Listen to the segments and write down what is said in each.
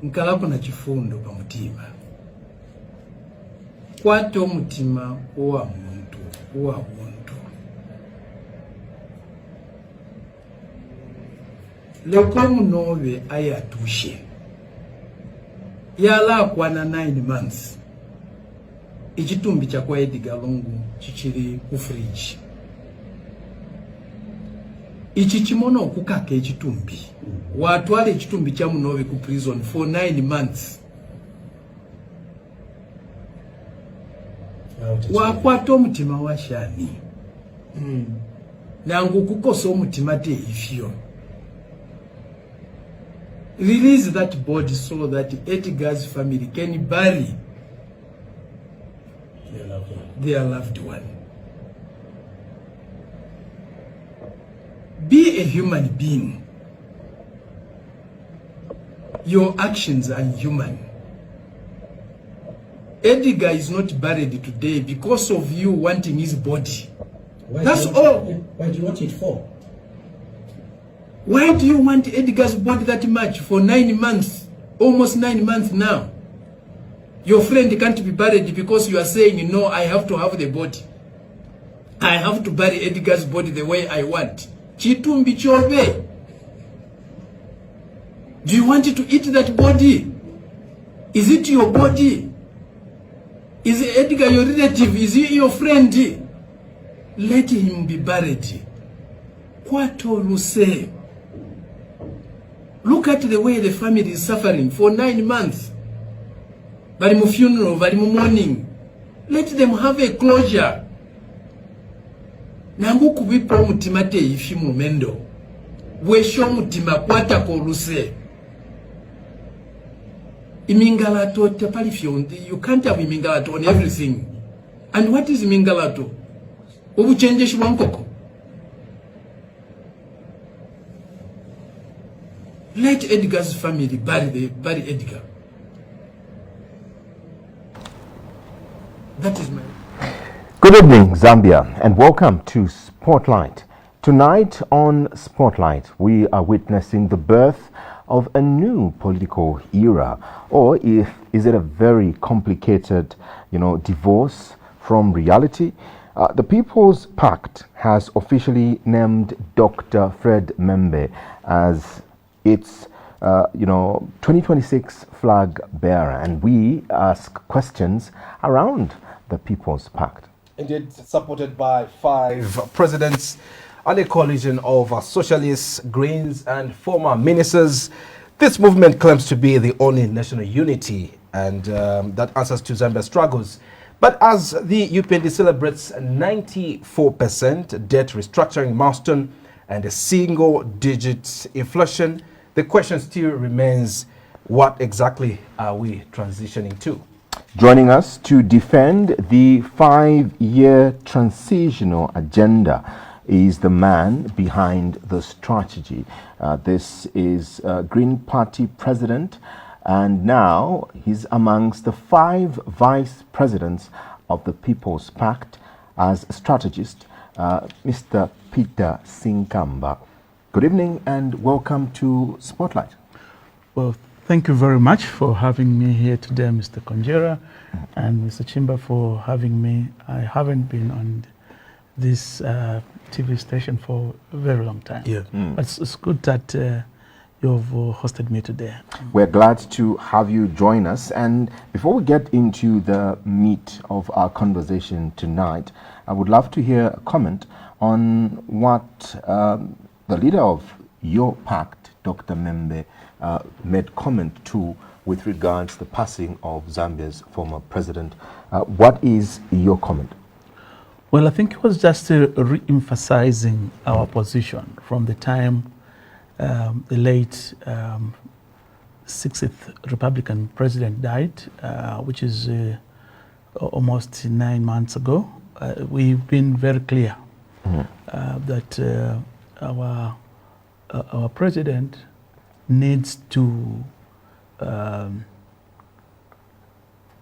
nkalako na chifundo pa mutima. Kwato mutima uwa muntu. Leko munobe ayatushe. Yala kwana 9 months. Ichitumbi cha kwa Edgar Lungu chichiri ku fridge. Ichi chimono okukaka echitumbi. Watwale echitumbi cha munobe ku prison for 9 months. Wakwato mutima washani. Nangu kukosa omutima te ifyo. Release that body so that Edgar's family can bury their loved one. Be a human being. Your actions are human. Edgar is not buried today because of you wanting his body. That's all. Why do you want it for? Why do you want Edgar's body that much for 9 months? Almost 9 months now. Your friend can't be buried because you are saying, no, I have to have the body. I have to bury Edgar's body the way I want. Chitumbi chobe. Do you want to eat that body? Is it your body? Is Edgar your relative? Is he your friend? Let him be buried. Kwato luse. Look at the way the family is suffering for 9 months. Bali mu funeral, bali mu mourning. Let them have a closure. Nangu kubipa omutima te ifi mu mendo. Wesho omutima kwata ko luse. Imingalato tepali fyondi. You can't have imingalato on everything. And what is imingalato? Obuchenjeshi bwa nkoko. Let Edgar's family bury Edgar. That is my... Good evening, Zambia, and welcome to Spotlight. Tonight on Spotlight, we are witnessing the birth of a new political era, or is it a very complicated, divorce from reality? The People's Pact has officially named Dr. Fred Membe as its 2026 flag bearer, and we ask questions around the People's Pact. Indeed, supported by 5 presidents and a coalition of socialists, Greens and former ministers. This movement claims to be the only national unity and that answers to Zambia's struggles. But as the UPND celebrates 94% debt restructuring milestone and a single-digit inflation, the question still remains, what exactly are we transitioning to? Joining us to defend the 5-year transitional agenda is the man behind the strategy. This is Green Party President, and now he's amongst the 5 vice presidents of the People's Pact as a strategist, Mr. Peter Sinkamba. Good evening and welcome to Spotlight. Well, thank you very much for having me here today, Mr. Conjera, and Mr. Chimba for having me. I haven't been on this TV station for a very long time. Yeah. But it's good that you've hosted me today. We're glad to have you join us. And before we get into the meat of our conversation tonight, I would love to hear a comment on what the leader of your pact, Dr. Membe, made comment to with regards to the passing of Zambia's former president. What is your comment? Well, I think it was just re-emphasizing our position from the time the late 60th Republican president died, which is almost 9 months ago. We've been very clear that our president needs to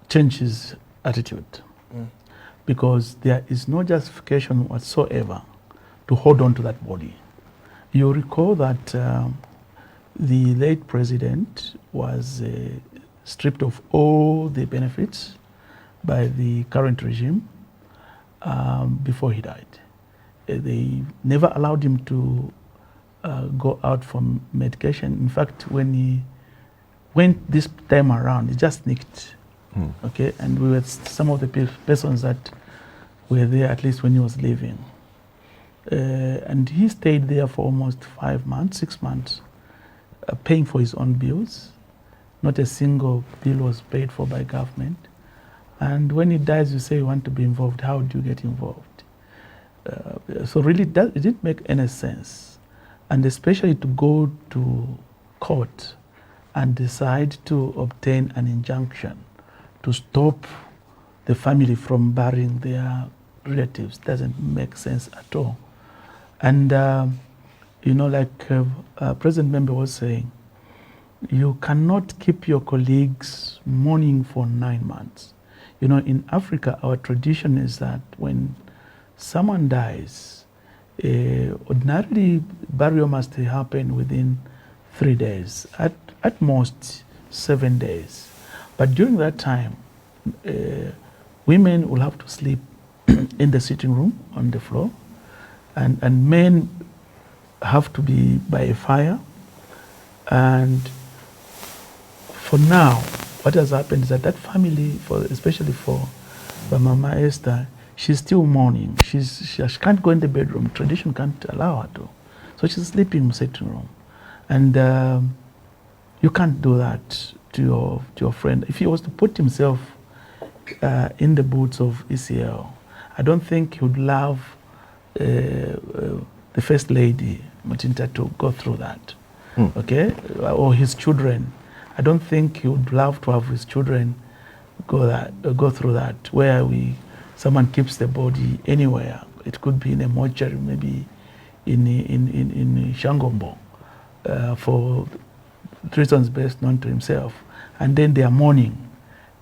change his attitude, because there is no justification whatsoever to hold on to that body. You recall that the late president was stripped of all the benefits by the current regime before he died. They never allowed him to go out for medication. In fact, when he went this time around, he just sneaked. Okay, and we were some of the persons that were there at least when he was leaving. And he stayed there for almost 5 months, 6 months, paying for his own bills. Not a single bill was paid for by government. And when he dies, you say you want to be involved. How do you get involved? So really, it didn't make any sense. And especially to go to court and decide to obtain an injunction to stop the family from burying their relatives doesn't make sense at all. And, you know, like President Membe was saying, you cannot keep your colleagues mourning for 9 months. You know, in Africa, our tradition is that when someone dies, ordinarily burial must happen within 3 days, at most 7 days. But during that time, women will have to sleep in the sitting room on the floor, and men have to be by a fire. And for now, what has happened is that family, especially for Mama Esther, she's still mourning. She can't go in the bedroom. Tradition can't allow her to. So she's sleeping in the sitting room. And you can't do that to your friend. If he was to put himself in the boots of ECL, I don't think he would love the First Lady, Mutinta, to go through that. Okay? Or his children. I don't think he would love to have his children go through that, where someone keeps the body anywhere. It could be in a mortuary, maybe in Shangombo, for reasons best known to himself. And then they are mourning,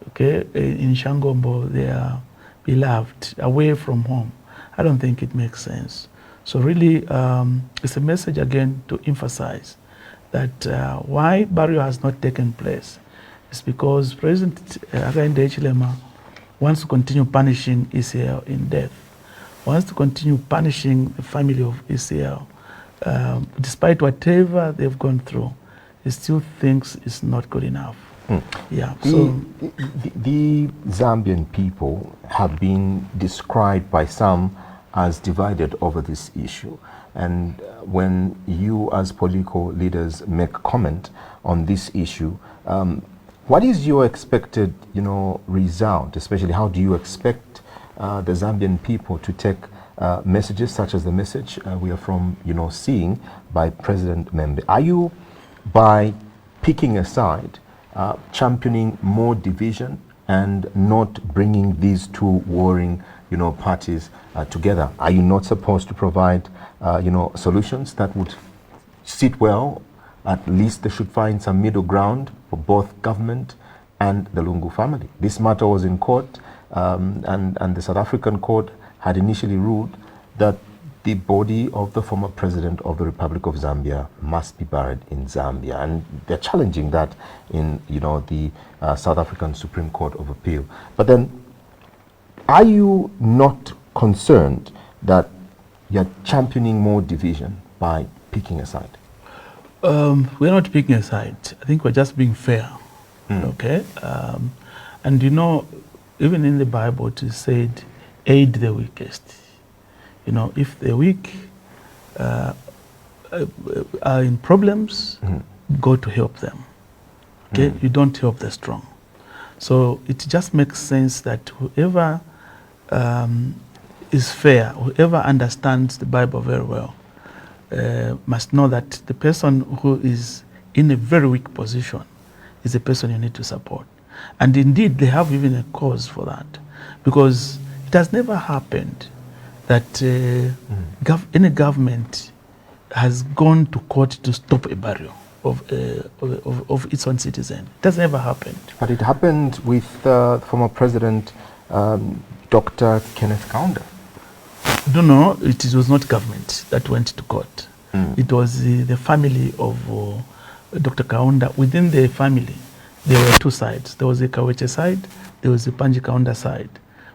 okay? In Shangombo, they are beloved, away from home. I don't think it makes sense. So really, it's a message again to emphasize that why burial has not taken place is because President Hakainde Hichilema wants to continue punishing ECL in death, wants to continue punishing the family of ECL. Despite whatever they've gone through, he still thinks it's not good enough. Yeah. The Zambian people have been described by some as divided over this issue. And when you as political leaders make comment on this issue, what is your expected, result? Especially, how do you expect the Zambian people to take messages such as the message we are seeing by President Membe? Are you, by picking a side, championing more division and not bringing these two warring, parties together? Are you not supposed to provide, solutions that would sit well? At least they should find some middle ground for both government and the Lungu family. This matter was in court, and the South African court had initially ruled that the body of the former president of the Republic of Zambia must be buried in Zambia, and they're challenging that in the South African Supreme Court of Appeal. But then, are you not concerned that you're championing more division by picking a side? We're not picking a side. I think we're just being fair. Okay, and even in the Bible it is said, aid the weakest. If the weak are in problems, go to help them. Okay, you don't help the strong. So it just makes sense that whoever is fair, whoever understands the Bible very well, must know that the person who is in a very weak position is a person you need to support. And indeed, they have even a cause for that, because it has never happened that any government has gone to court to stop a burial of its own citizen. It has never happened. But it happened with former President Dr. Kenneth Kaunda. No, it was not government that went to court. It was the family of Dr. Kaunda, within the family, there were two sides. There was the Kaweche side, there was the Panji Kaunda side.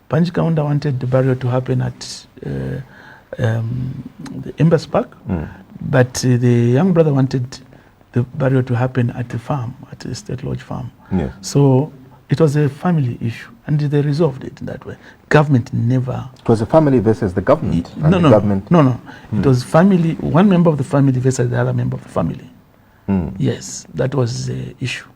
Panji Kaunda wanted the burial to happen at the Embassy Park, but the young brother wanted the burial to happen at the farm, at the State Lodge farm. Yes. So it was a family issue, and they resolved it in that way. Government never... It was a family versus the government? No. It was family, one member of the family versus the other member of the family. Yes, that was the issue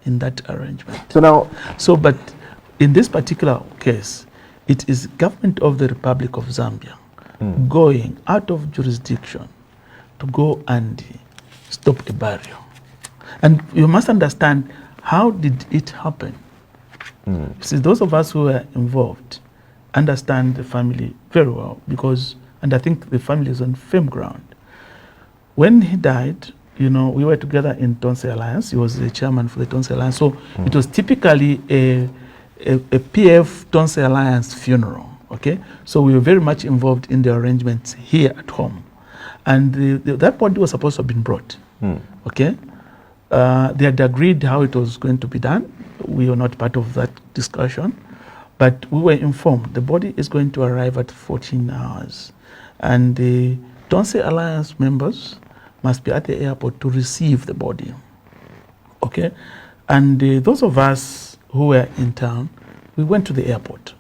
in that arrangement. But in this particular case, it is government of the Republic of Zambia going out of jurisdiction to go and stop a burial. And you must understand, how did it happen? See, those of us who are involved understand the family very well, because, and I think the family is on firm ground. When he died, you know, we were together in Tonse Alliance. He was the chairman for the Tonse Alliance. So it was typically a PF Tonse Alliance funeral, okay? So we were very much involved in the arrangements here at home. And that body was supposed to have been brought, okay? They had agreed how it was going to be done. We were not part of that discussion, but we were informed the body is going to arrive at 14 hours. And the Tonse Alliance members must be at the airport to receive the body, okay? And those of us who were in town, we went to the airport.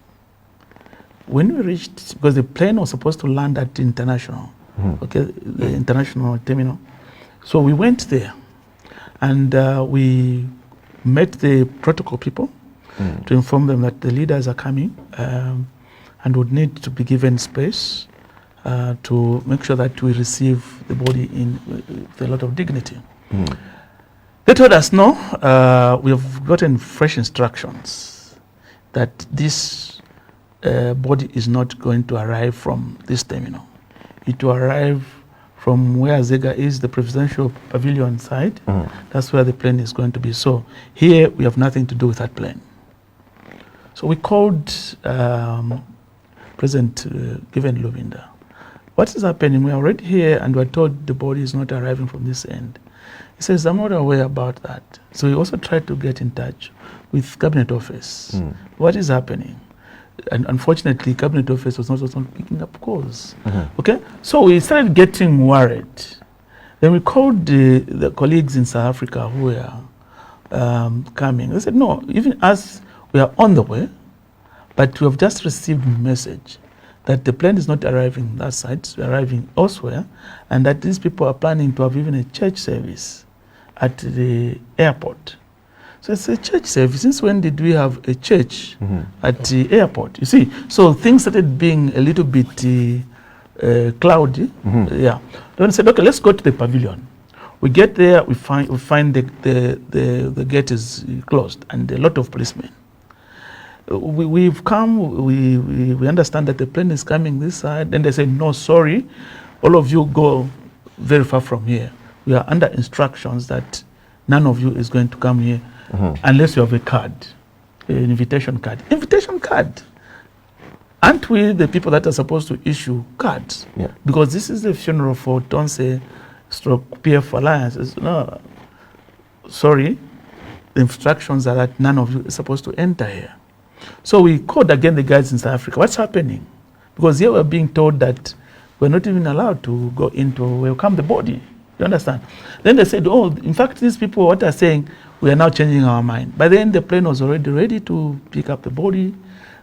When we reached, because the plane was supposed to land at international, okay, the international terminal. So we went there, and we met the protocol people to inform them that the leaders are coming and would need to be given space to make sure that we receive the body with a lot of dignity. They told us, no, we have gotten fresh instructions that this body is not going to arrive from this terminal. It will arrive from where Zega is, the presidential pavilion side. That's where the plane is going to be. So here we have nothing to do with that plane. So we called President Given Luvinda. What is happening? We are already here and we're told the body is not arriving from this end. He says, I'm not aware about that. So he also tried to get in touch with Cabinet Office. What is happening? And unfortunately, Cabinet Office was not picking up calls. Okay? So we started getting worried. Then we called the colleagues in South Africa who were coming. They said, no, even as we are on the way, but we have just received a message that the plane is not arriving that side, it's arriving elsewhere, and that these people are planning to have even a church service at the airport. So it's a church service. Since when did we have a church at the airport? You see, so things started being a little bit cloudy. Yeah. Then I said, okay, let's go to the pavilion. We get there, we find the gate is closed and a lot of policemen. We've come, we understand that the plane is coming this side. Then they say, no, sorry, all of you go very far from here. We are under instructions that none of you is going to come here unless you have a card, an invitation card. Invitation card. Aren't we the people that are supposed to issue cards? Yeah. Because this is the funeral for Tonse stroke PF Alliance. No, sorry, the instructions are that none of you is supposed to enter here. So we called again the guys in South Africa. What's happening? Because here we're being told that we're not even allowed to go in to welcome the body. You understand? Then they said, oh, in fact, these people, what are saying, we are now changing our mind. By then, the plane was already ready to pick up the body,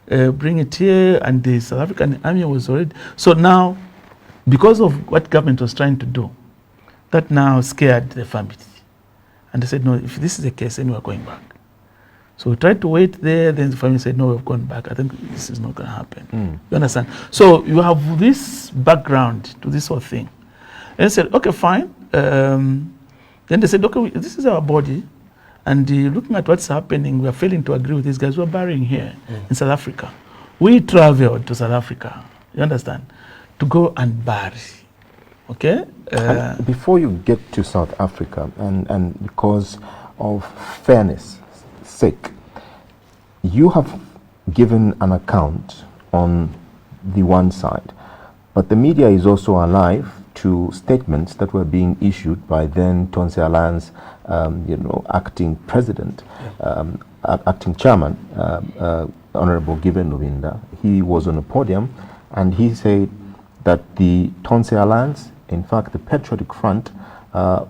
bring it here, and the South African army was already. So now, because of what government was trying to do, that now scared the family. And they said, no, if this is the case, then we're going back. So we tried to wait there, then the family said, no, we've gone back. I think this is not going to happen. You understand? So you have this background to this whole thing. And they said, okay, fine. Then they said, okay, this is our body. And looking at what's happening, we are failing to agree with these guys. We're burying here in South Africa. We traveled to South Africa, you understand, to go and bury. Okay? And before you get to South Africa, and because of fairness sake, you have given an account on the one side, but the media is also alive to statements that were being issued by then Tonse Alliance, acting president, acting chairman, Honorable Given Novinda. He was on a podium and he said that the Tonse Alliance, in fact the Patriotic Front,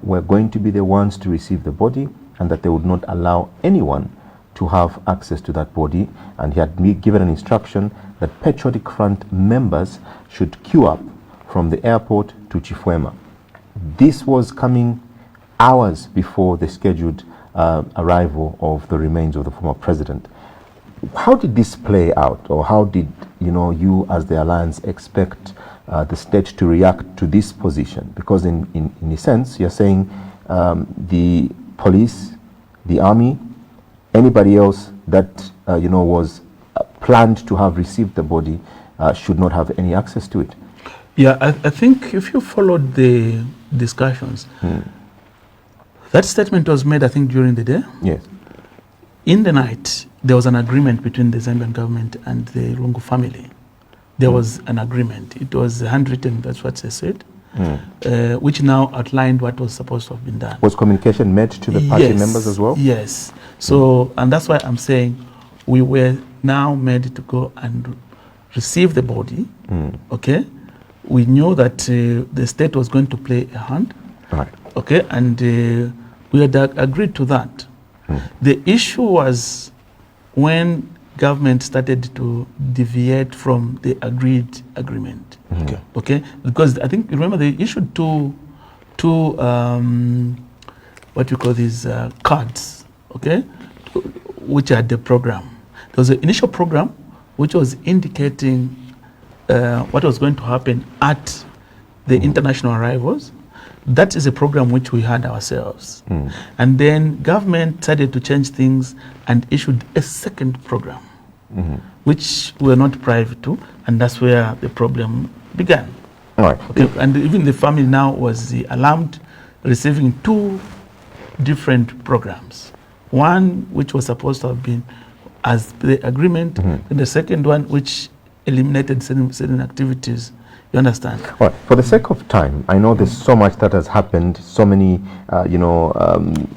were going to be the ones to receive the body, and that they would not allow anyone to have access to that body. And he had given an instruction that Patriotic Front members should queue up from the airport to Chifwema. This was coming hours before the scheduled arrival of the remains of the former president. How did this play out, or how did you as the alliance expect the state to react to this position? Because in a sense, you're saying the police, the army, anybody else that was planned to have received the body should not have any access to it. Yeah, I think if you followed the discussions, that statement was made, I think, during the day. Yes. In the night, there was an agreement between the Zambian government and the Lungu family. There was an agreement. It was handwritten, that's what they said, which now outlined what was supposed to have been done. Was communication made to the party members as well? Yes. So, and that's why I'm saying we were now made to go and receive the body, okay? We knew that the state was going to play a hand, right? Okay, and we had agreed to that. The issue was when government started to deviate from the agreed agreement. Okay, because I think, remember, they issued two what you call these cards, okay, which had the program. There was an initial program which was indicating what was going to happen at the international arrivals. That is a program which we had ourselves. And then government decided to change things and issued a second program, which we were not privy to, and that's where the problem began. All right. Okay. And even the family now was alarmed, receiving two different programs. One which was supposed to have been as the agreement, and the second one which eliminated certain activities. You understand? All right. For the sake of time, I know there's so much that has happened, so many,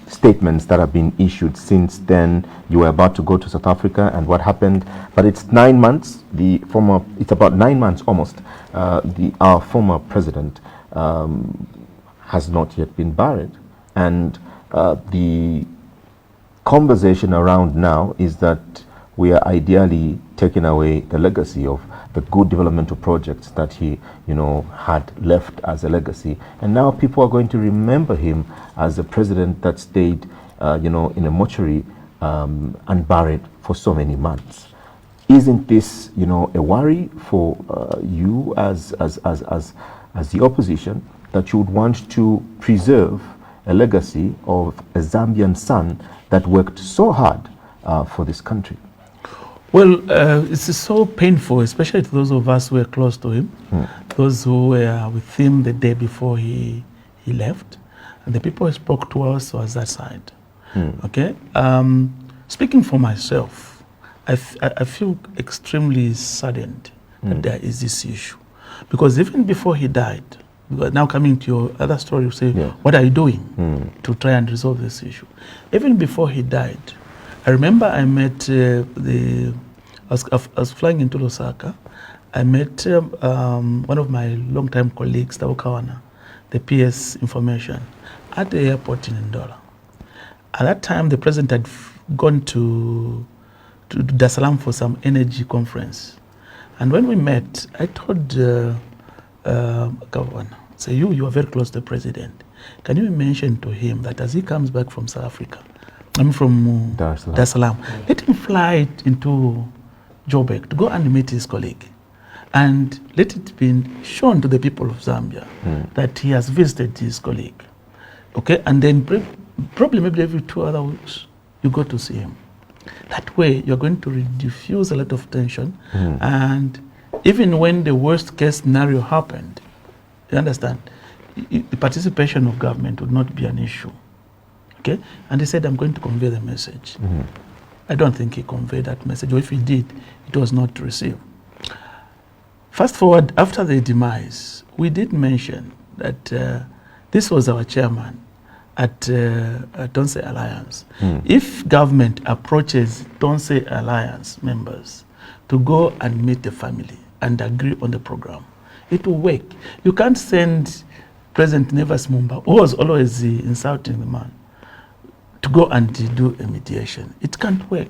statements that have been issued since then. You were about to go to South Africa, and what happened? But it's 9 months. It's about 9 months almost. Our former president has not yet been buried, and the conversation around now is that we are ideally taking away the legacy of the good developmental projects that he, had left as a legacy. And now people are going to remember him as a president that stayed, in a mortuary unburied for so many months. Isn't this, a worry for you as the opposition, that you would want to preserve a legacy of a Zambian son that worked so hard for this country? Well, it's so painful, especially to those of us who were close to him, those who were with him the day before he left, and the people who spoke to us was that side. Okay? Speaking for myself, I feel extremely saddened that there is this issue. Because even before he died, now coming to your other story, you say, what are you doing to try and resolve this issue? Even before he died, I remember I met I was flying into Lusaka. I met one of my long-time colleagues, Tawukawana, the PS information, at the airport in Ndola. At that time, the president had gone to Dar es Salaam for some energy conference. And when we met, I told Kawana, say, you are very close to the president. Can you mention to him that as he comes back from South Africa, I'm from Dar es Salaam. Let him fly into Joburg to go and meet his colleague. And let it be shown to the people of Zambia that he has visited his colleague. Okay? And then probably maybe every 2 other weeks, you go to see him. That way, you're going to diffuse a lot of tension. And even when the worst case scenario happened, you understand, the participation of government would not be an issue. Okay? And he said, I'm going to convey the message. I don't think he conveyed that message, or if he did, it was not received. Fast forward, after the demise, we did mention that this was our chairman at Tonse Alliance. If government approaches Tonse Alliance members to go and meet the family and agree on the program, it will work. You can't send President Nevas Mumba, who was always insulting the man, to go and do a mediation. It can't work.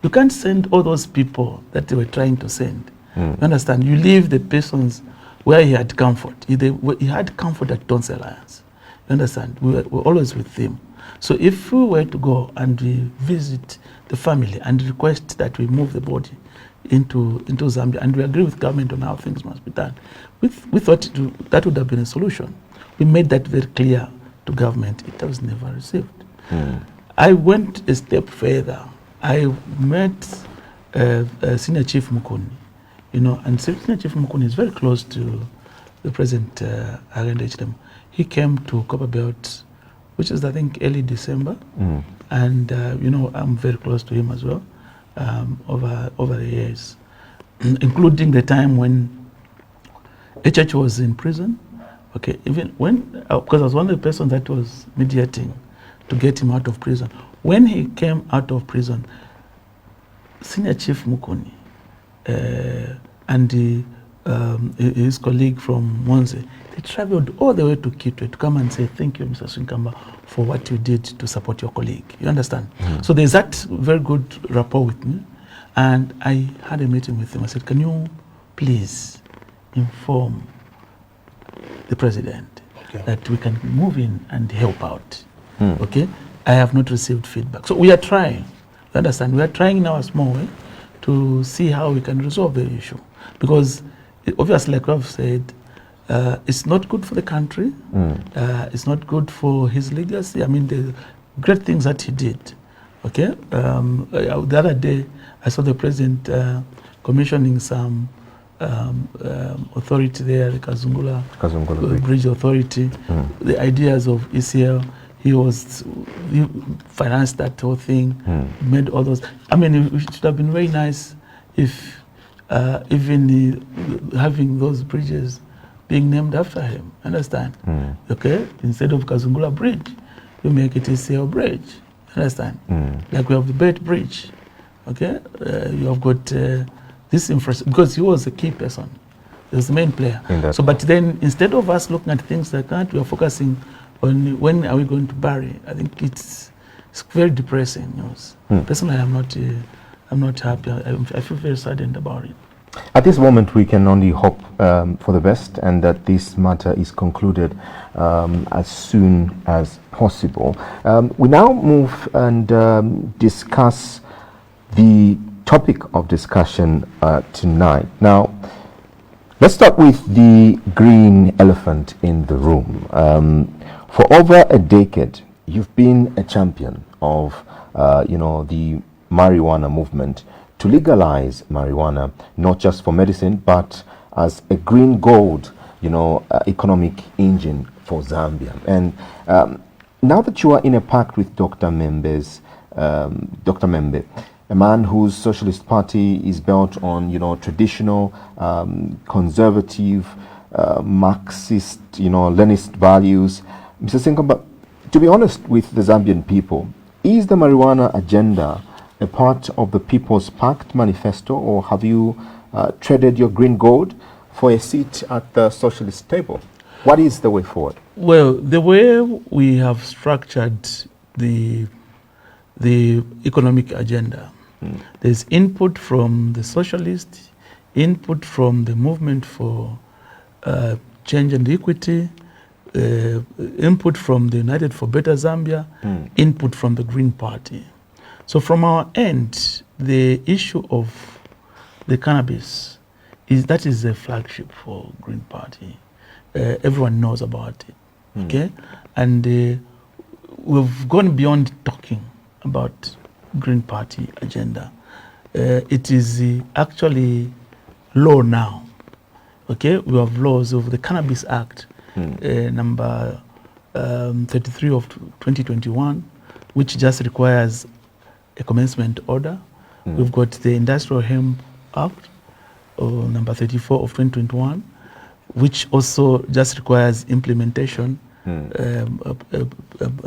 You can't send all those people that they were trying to send. You understand? You leave the persons where he had comfort. He had comfort at Tonse Alliance. You understand? We're always with him. So if we were to go and we visit the family and request that we move the body into Zambia, and we agree with government on how things must be done, we thought that would have been a solution. We made that very clear to government. It was never received. I went a step further. I met Senior Chief Mukuni, and Senior Chief Mukuni is very close to the President Hakainde Hichilema. He came to Copperbelt, which is, I think, early December, and I'm very close to him as well over the years, including the time when HH was in prison. Okay, even when, because I was one of the persons that was mediating to get him out of prison. When he came out of prison, Senior Chief Mukuni and his colleague from Monze, they traveled all the way to Kitwe to come and say, thank you, Mr. Swinkamba, for what you did to support your colleague. You understand? So there's that very good rapport with me. And I had a meeting with him. I said, can you please inform the president that we can move in and help out? Okay? I have not received feedback. So we are trying. You understand? We are trying in our small way to see how we can resolve the issue. Because obviously, like I've said, it's not good for the country. It's not good for his legacy. I mean, the great things that he did. Okay? The other day, I saw the president commissioning some authority there, the Kazungula Bridge Authority. The ideas of ECL. He financed that whole thing, made all those. I mean, it should have been very nice if even having those bridges being named after him. Understand? Okay? Instead of Kazungula Bridge, you make it ECL Bridge. Understand? Like we have the Beit Bridge. Okay? You have got this infrastructure, because he was a key person. He was the main player. So, but then instead of us looking at things like that, we are focusing on when are we going to bury. I think it's very depressing news. Personally, I'm not happy. I feel very saddened about it. At this moment, we can only hope for the best and that this matter is concluded as soon as possible. We now move and discuss the topic of discussion tonight. Now, let's start with the green elephant in the room. For over a decade, you've been a champion of, the marijuana movement to legalize marijuana, not just for medicine, but as a green gold, economic engine for Zambia. And now that you are in a pact with Dr. Membe, a man whose Socialist Party is built on, traditional, conservative, Marxist, Leninist values, Mr. Sinkamba, to be honest with the Zambian people, is the marijuana agenda a part of the People's Pact manifesto, or have you traded your green gold for a seat at the socialist table? What is the way forward? Well, the way we have structured the economic agenda, there's input from the socialists, input from the movement for change and equity, input from the United for Better Zambia, input from the Green Party. So from our end, the issue of the cannabis that is a flagship for Green Party. Everyone knows about it, okay? And we've gone beyond talking about Green Party agenda. It is actually law now, okay? We have laws of the Cannabis Act, number 33 of 2021, which just requires a commencement order. We've got the Industrial Hemp Act, number 34 of 2021, which also just requires implementation,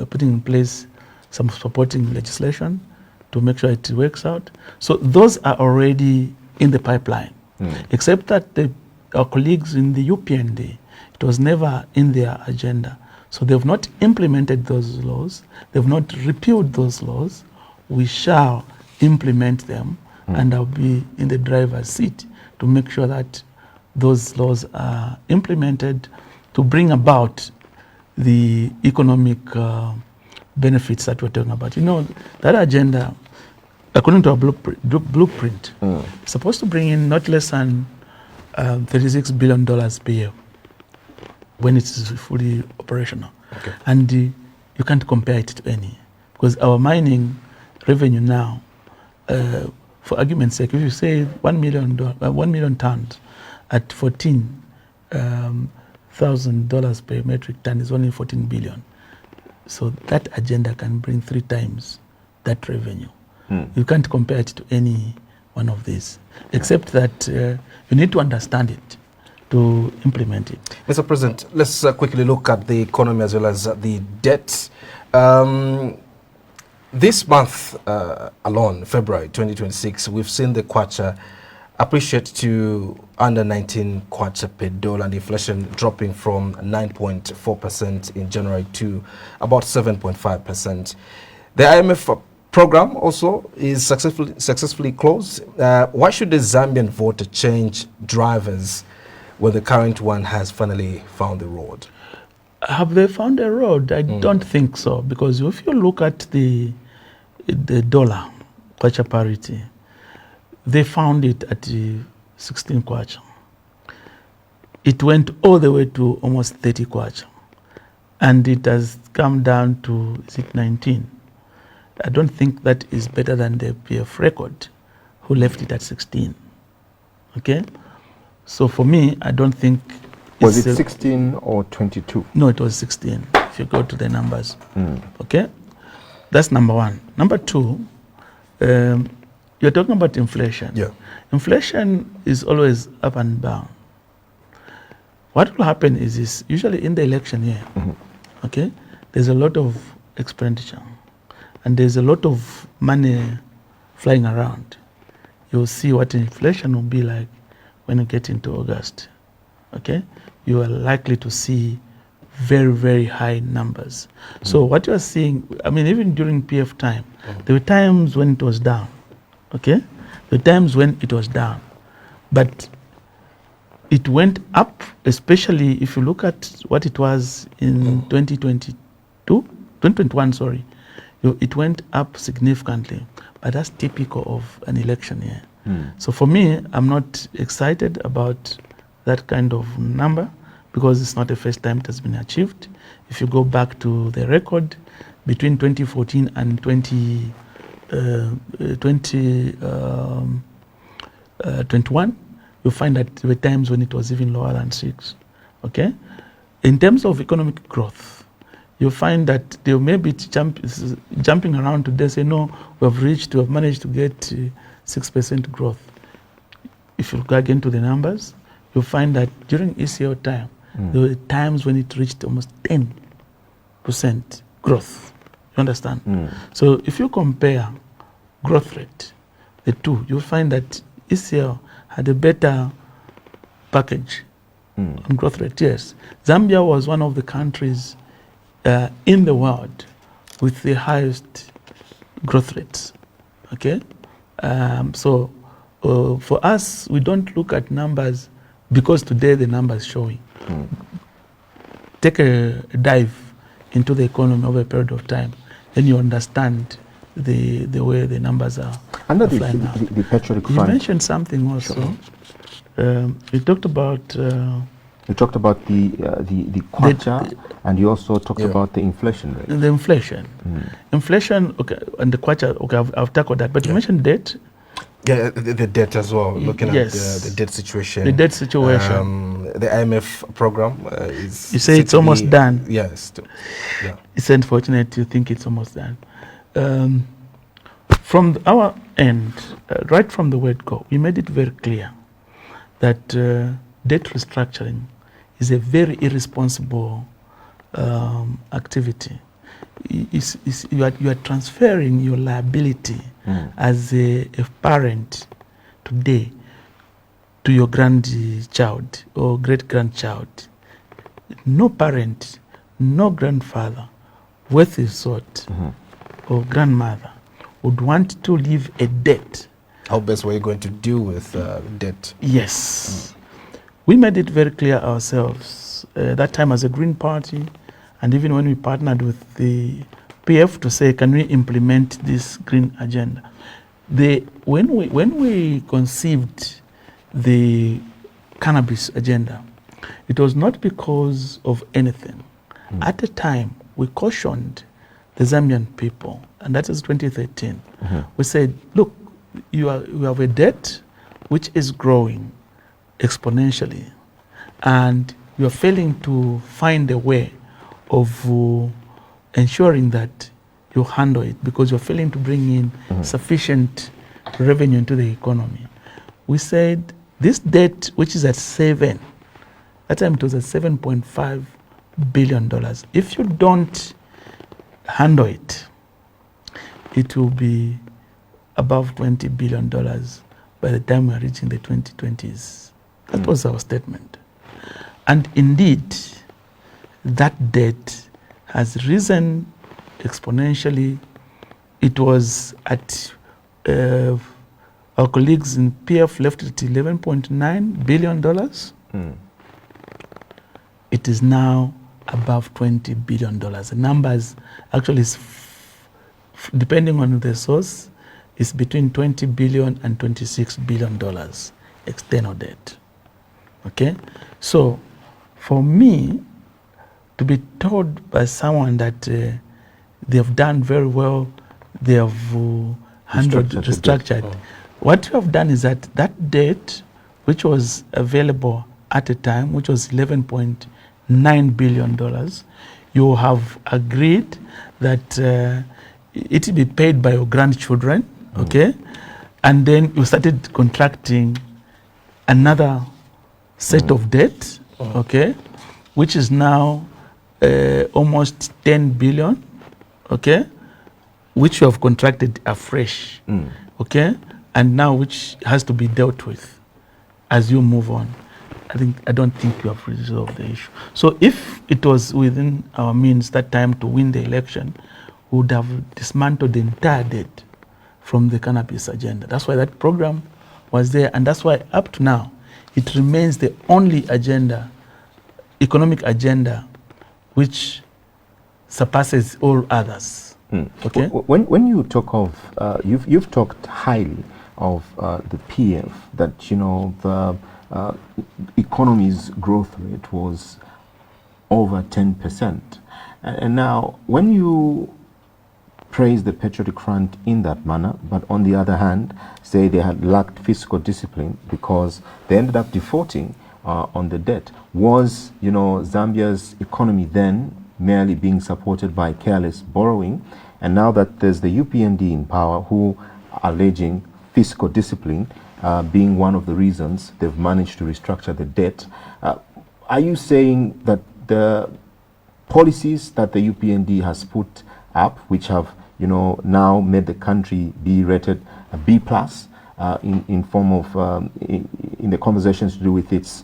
putting in place some supporting legislation to make sure it works out. So those are already in the pipeline, except that our colleagues in the UPND, it was never in their agenda. So they've not implemented those laws. They've not repealed those laws. We shall implement them, and I'll be in the driver's seat to make sure that those laws are implemented to bring about the economic benefits that we're talking about. You know, that agenda, according to our blueprint, is supposed to bring in not less than $36 billion per year when it's fully operational. Okay. And you can't compare it to any, because our mining revenue now, for argument's sake, if you say 1 million tons at $14,000 per metric ton is only 14 billion. So that agenda can bring 3 times that revenue. You can't compare it to any one of these, except that you need to understand it to implement it. Mr. President, let's quickly look at the economy as well as the debt. This month alone, February 2026, we've seen the kwacha appreciate to under 19 kwacha per dollar, and inflation dropping from 9.4% in January to about 7.5%. The IMF program also is successfully closed. Why should the Zambian voter change drivers when the current one has finally found the road? Have they found a road? I don't think so, because if you look at the dollar kwacha parity, they found it at 16 kwacha. It went all the way to almost 30 kwacha, and it has come down to 19. I don't think that is better than the PF record, who left it at 16. Okay? So for me, I don't think... Was it 16 or 22? No, it was 16, if you go to the numbers. Okay? That's number one. Number two, you're talking about inflation. Yeah. Inflation is always up and down. What will happen is this, usually in the election year, okay, there's a lot of expenditure and there's a lot of money flying around. You'll see what inflation will be like when you get into August. Okay? You are likely to see very, very high numbers. So what you're seeing, I mean, even during PF time, there were times when it was down. Okay? There were times when it was down. But it went up, especially if you look at what it was in 2021, sorry. It went up significantly. But that's typical of an election year. So for me, I'm not excited about that kind of number, because it's not the first time it has been achieved. If you go back to the record between 2014 and 2021, you find that there were times when it was even lower than 6. Okay? In terms of economic growth, you find that they may be jumping around today, say, no, we have managed to get 6% growth. If you go again to the numbers, you find that during ECO time, there were times when it reached almost 10% growth. You understand? So if you compare growth rate, the two, you'll find that ECO had a better package on growth rate. Yes, Zambia was one of the countries in the world with the highest growth rates. Okay? So for us, we don't look at numbers because today the numbers showing. Take a dive into the economy over a period of time, then you understand the way the numbers are flying out. The petrol You mentioned something also. You talked about... you talked about the kwacha, and you also talked about the inflation rate. The inflation. Inflation, okay, and the kwacha, okay, I've tackled that. But you mentioned debt. Yeah, the debt as well, looking at the debt situation. The debt situation. The IMF program is... You say it's almost done. Yes. Yeah. It's unfortunate you think it's almost done. From our end, right from the word go, we made it very clear that debt restructuring is a very irresponsible activity. You are transferring your liability as a parent today to your grandchild or great-grandchild. No parent, no grandfather worth his salt or grandmother would want to leave a debt. How best were you going to deal with debt? Yes. We made it very clear ourselves, that time as a Green Party, and even when we partnered with the PF to say, can we implement this green agenda? When we conceived the cannabis agenda, it was not because of anything. At the time, we cautioned the Zambian people, and that is 2013. We said, look, you have a debt which is growing exponentially, and you are failing to find a way of ensuring that you handle it because you're failing to bring in sufficient revenue into the economy. We said this debt, which is at that time it was at $7.5 billion. If you don't handle it, it will be above $20 billion by the time we are reaching the 2020s. That was our statement. And indeed, that debt has risen exponentially. It was at, our colleagues in PF left it at $11.9 billion. It is now above $20 billion. The numbers actually is, depending on the source, is between $20 billion and $26 billion external debt. Okay? So, for me, to be told by someone that they have done very well, they have restructured. What you have done is that debt, which was available at the time, which was $11.9 billion, you have agreed that it will be paid by your grandchildren, okay? And then you started contracting another set of debt, okay, which is now almost 10 billion, okay, which you have contracted afresh, okay, and now which has to be dealt with as you move on. I don't think you have resolved the issue. So if it was within our means that time to win the election, we would have dismantled the entire debt from the cannabis agenda. That's why that program was there, and that's why up to now, it remains the only agenda, economic agenda, which surpasses all others. Okay. When you talk of, you've talked highly of the PF, that the economy's growth rate was over 10%, and now when you praise the Patriotic Front in that manner, but on the other hand, say they had lacked fiscal discipline because they ended up defaulting on the debt. Was, Zambia's economy then merely being supported by careless borrowing? And now that there's the UPND in power who are alleging fiscal discipline being one of the reasons they've managed to restructure the debt, are you saying that the policies that the UPND has put up, which have now made the country be rated a B plus in form of in the conversations to do with its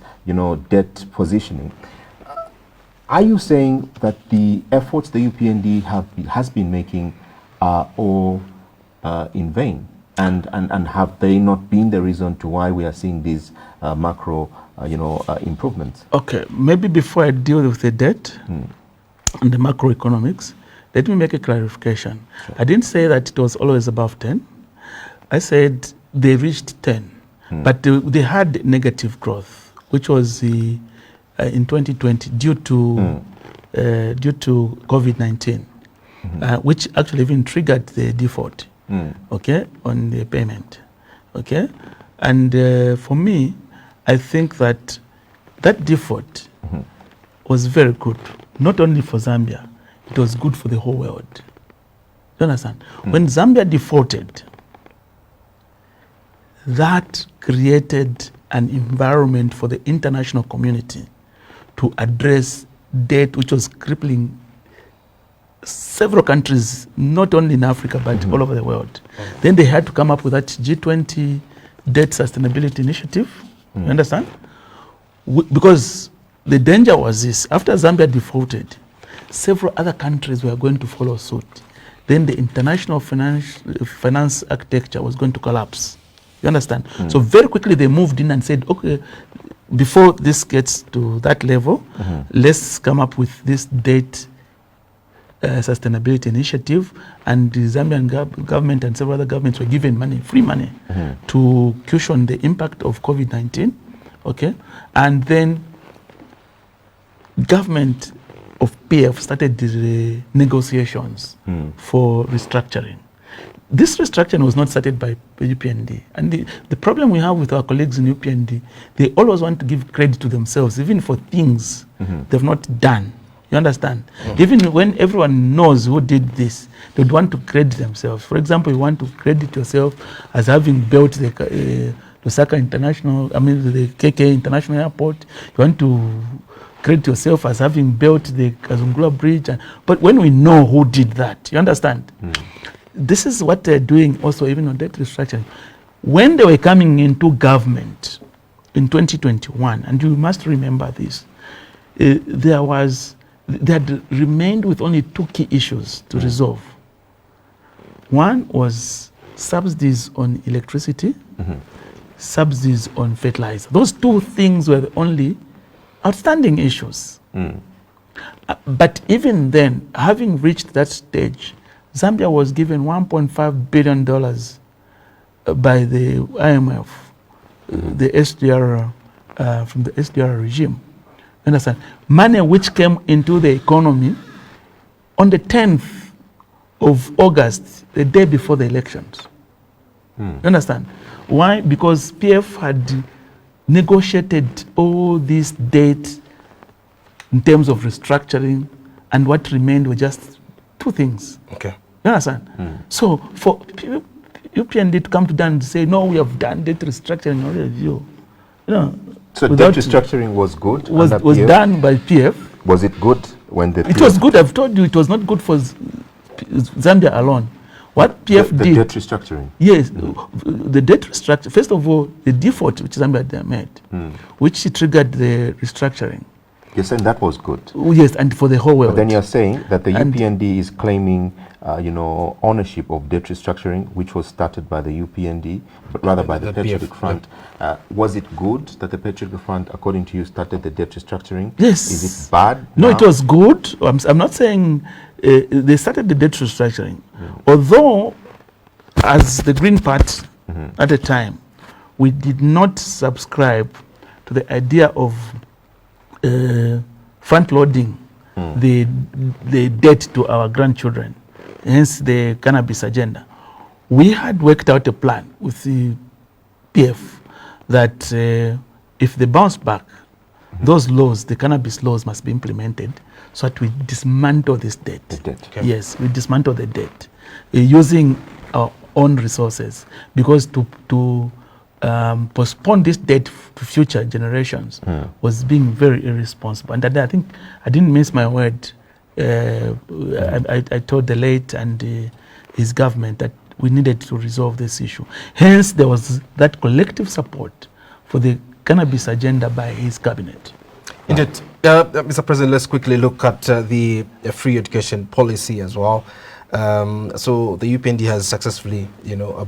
debt positioning, are you saying that the efforts the UPND has been making are all in vain, and have they not been the reason to why we are seeing these macro improvements? Okay, maybe before I deal with the debt and the macroeconomics, let me make a clarification. Sure. I didn't say that it was always above 10. I said they reached 10, but they had negative growth, which was in 2020 due to COVID-19, which actually even triggered the default, okay, on the payment, okay. And for me, I think that default was very good, not only for Zambia. It was good for the whole world. Do you understand? When Zambia defaulted, that created an environment for the international community to address debt which was crippling several countries, not only in Africa, but all over the world. Then they had to come up with that G20 debt sustainability initiative. You understand? Because the danger was this: after Zambia defaulted, several other countries were going to follow suit. Then the international finance architecture was going to collapse. You understand? So very quickly they moved in and said, okay, before this gets to that level, let's come up with this debt sustainability initiative. And the Zambian government and several other governments were given money, free money, to cushion the impact of COVID-19. Okay, and then government of PF started the negotiations for restructuring. This restructuring was not started by UPND. And the problem we have with our colleagues in UPND, they always want to give credit to themselves, even for things they've not done. You understand? Even when everyone knows who did this, they would want to credit themselves. For example, you want to credit yourself as having built the Lusaka the KK International Airport. You want to credit yourself as having built the Kazungula Bridge. But when we know who did that, you understand? This is what they're doing also even on debt restructuring. When they were coming into government in 2021, and you must remember this, they had remained with only two key issues to resolve. One was subsidies on electricity, subsidies on fertilizer. Those two things were the only outstanding issues. But even then, having reached that stage, Zambia was given $1.5 billion by the IMF, the SDR, from the SDR regime. Understand? Money which came into the economy on the 10th of August, the day before the elections. Understand? Why? Because PF had negotiated all this debt in terms of restructuring, and what remained were just two things. Okay. You understand? So for UPND to come to down and say, no, we have done debt restructuring already, you know. So debt restructuring was good? Was done by PF. Was it good when the It was good. I've told you it was not good for Zambia alone. What PF did... The debt restructuring? Yes. The debt restructuring, first of all, the default which Zambia made, which triggered the restructuring. You're saying that was good? Yes, and for the whole world. But then you're saying that the UPND is claiming, ownership of debt restructuring, which was started by the UPND, but rather by the Patriotic Front. Was it good that the Patriotic Front, according to you, started the debt restructuring? Yes. Is it bad? No, now? It was good. I'm not saying they started the debt restructuring. Although, as the Green Party at the time, we did not subscribe to the idea of front-loading the debt to our grandchildren, hence the cannabis agenda. We had worked out a plan with the PF that if they bounce back, those laws, the cannabis laws, must be implemented so that we dismantle this debt. Okay. Yes, we dismantle the debt using our own resources, because to postpone this debt to future generations was being very irresponsible. And I think I didn't miss my word. I told the late and his government that we needed to resolve this issue. Hence, there was that collective support for the cannabis agenda by his cabinet. Indeed. Mr. President, let's quickly look at the free education policy as well. So the UPND has successfully,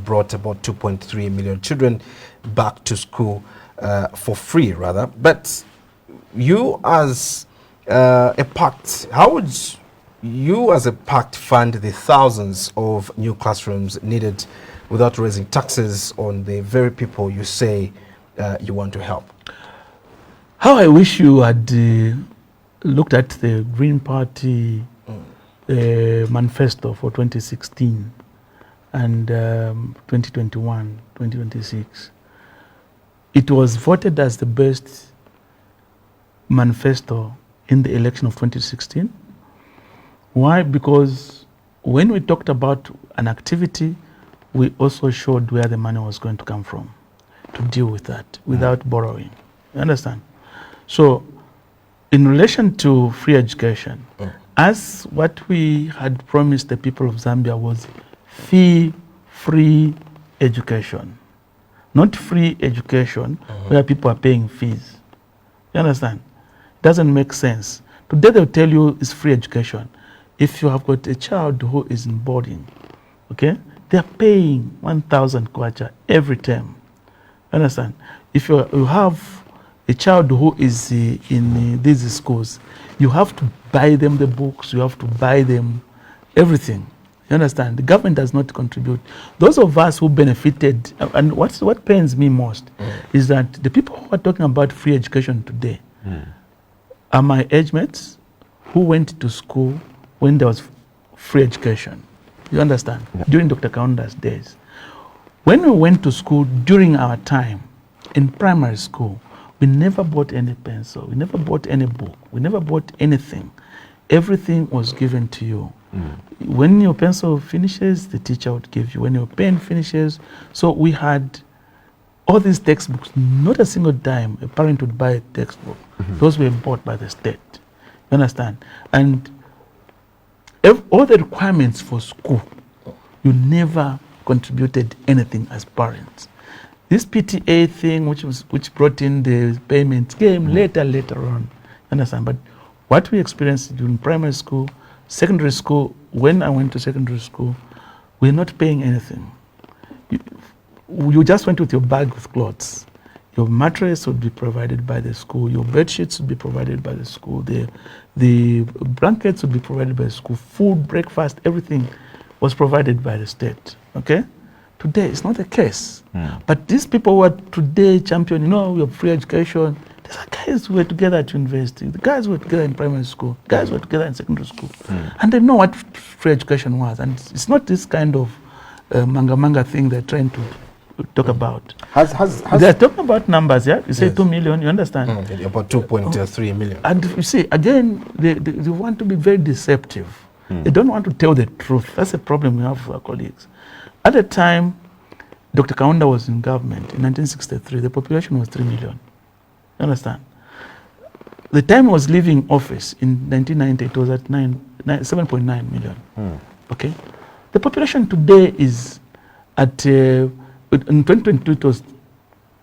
brought about 2.3 million children back to school for free, rather. But you as a Pact, how would you as a Pact fund the thousands of new classrooms needed without raising taxes on the very people you say you want to help? How I wish you had looked at the Green Party manifesto for 2016 and 2021, 2026. It was voted as the best manifesto in the election of 2016. Why? Because when we talked about an activity, we also showed where the money was going to come from to deal with that without borrowing. You understand? So In relation to free education, as what we had promised the people of Zambia was fee-free education, not free education where people are paying fees. You understand? Doesn't make sense. Today they'll tell you it's free education. If you have got a child who is in boarding, okay, they're paying 1,000 kwacha every term. You understand? If you have a child who is in these schools, you have to buy them the books, you have to buy them everything. You understand? The government does not contribute. Those of us who benefited, and what pains me most is that the people who are talking about free education today are my age mates who went to school when there was free education. You understand? Yeah. During Dr. Kaunda's days. When we went to school during our time in primary school, we never bought any pencil, we never bought any book, we never bought anything. Everything was given to you. When your pencil finishes, the teacher would give you. When your pen finishes, so we had all these textbooks, not a single dime a parent would buy a textbook. Those were bought by the state. You understand? And all the requirements for school, you never contributed anything as parents. This PTA thing, which brought in the payment, came later on. Understand? But what we experienced during primary school, secondary school, when I went to secondary school, we're not paying anything. You just went with your bag with clothes. Your mattress would be provided by the school. Your bed sheets would be provided by the school. The blankets would be provided by the school. Food, breakfast, everything was provided by the state. Okay? Today, it's not the case. But these people who are today champion, we have free education. These are guys who were together at university. The guys who were together in primary school. Guys who were together in secondary school. And they know what free education was. And it's not this kind of manga thing they're trying to talk about. They're talking about numbers, yeah? You say 2 million, you understand? About 2.3 million. And you see, again, they want to be very deceptive. They don't want to tell the truth. That's a problem we have with our colleagues. At the time, Dr. Kaunda was in government in 1963, the population was 3 million. You understand? The time he was leaving office in 1990, it was at 7.9 million. Okay? The population today is at, in 2022, it was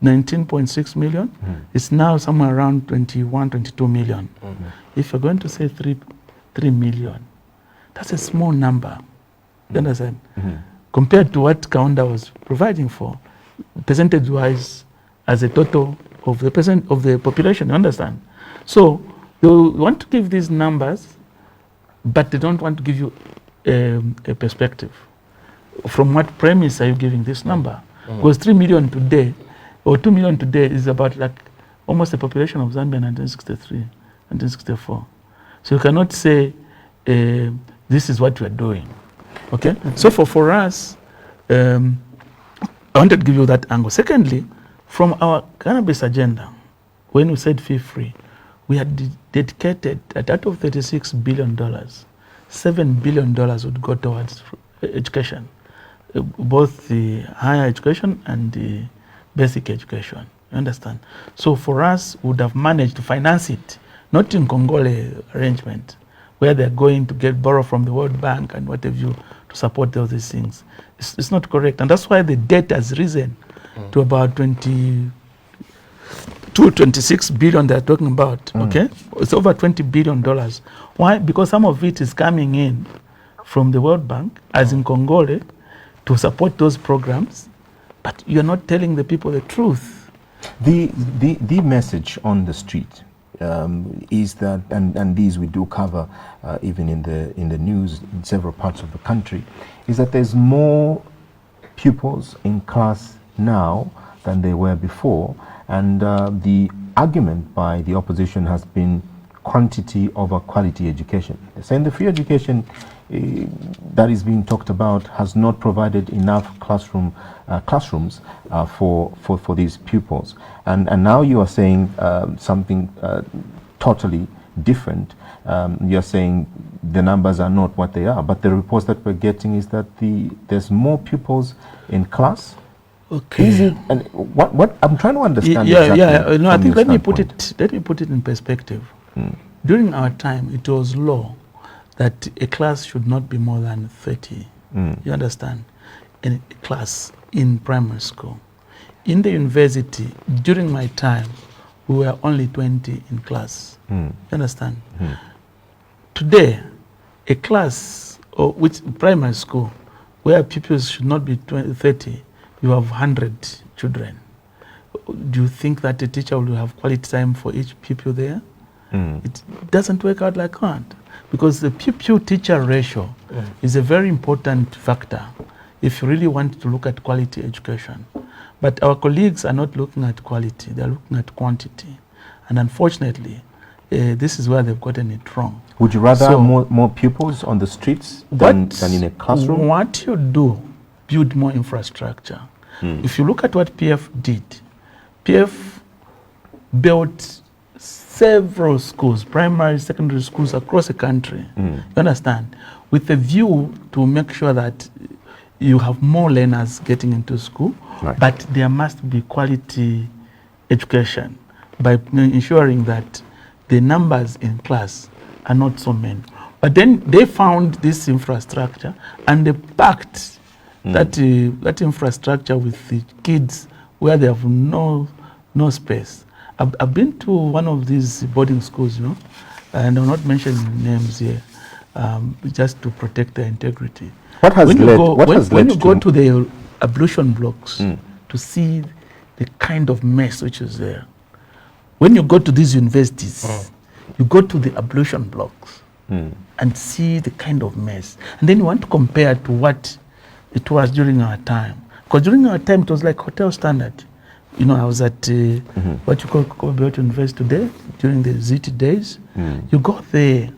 19.6 million. It's now somewhere around 21, 22 million. If you're going to say 3 million, that's a small number. You understand? Compared to what Kaunda was providing for, percentage-wise, as a total of the population, you understand? So they want to give these numbers, but they don't want to give you a perspective. From what premise are you giving this number? Because 3 million today, or 2 million today, is about like almost the population of Zambia in 1963, 1964. So you cannot say this is what we are doing. Okay? So for us, I wanted to give you that angle. Secondly, from our cannabis agenda, when we said fee-free, we had dedicated, out of $36 billion, $7 billion would go towards education, both the higher education and the basic education. You understand? So for us, we would have managed to finance it, not in Congole arrangement, where they're going to borrow from the World Bank and what have you to support all these things. It's not correct. And that's why the debt has risen to about 26 billion they're talking about. Okay? It's over $20 billion. Why? Because some of it is coming in from the World Bank, as in Congole, to support those programs, but you're not telling the people the truth. The message on the street is that, and these we do cover even in the news in several parts of the country, is that there's more pupils in class now than there were before, and the argument by the opposition has been quantity over quality education. They're saying the free education that is being talked about has not provided enough classrooms for these pupils, and now you are saying something totally different. You're saying the numbers are not what they are, but the reports that we're getting is that there's more pupils in class. Okay. Is it, and what I'm trying to understand. No, I think let me put it in perspective. During our time, it was law that a class should not be more than 30. You understand? In a class in primary school. In the university, during my time, we were only 20 in class. You understand? Today, a class, or which primary school, where pupils should not be 30, you have 100 children. Do you think that a teacher will have quality time for each pupil there? It doesn't work out like that, because the pupil-teacher ratio is a very important factor if you really want to look at quality education. But our colleagues are not looking at quality, they're looking at quantity. And unfortunately, this is where they've gotten it wrong. Would you rather more pupils on the streets than in a classroom? What you do, build more infrastructure. If you look at what PF did, PF built several schools, primary, secondary schools across the country, you understand, with a view to make sure that you have more learners getting into school, but there must be quality education by ensuring that the numbers in class are not so many. But then they found this infrastructure and they packed that infrastructure with the kids where they have no space. I've been to one of these boarding schools, you know, and I'm not mentioning names here, just to protect their integrity. What has led when you go to the ablution blocks to see the kind of mess which is there. When you go to these universities, you go to the ablution blocks and see the kind of mess. And then you want to compare to what it was during our time. Because during our time, it was like hotel standard. You know, I was at what you call Kobe University today, during the ZT days. You go there,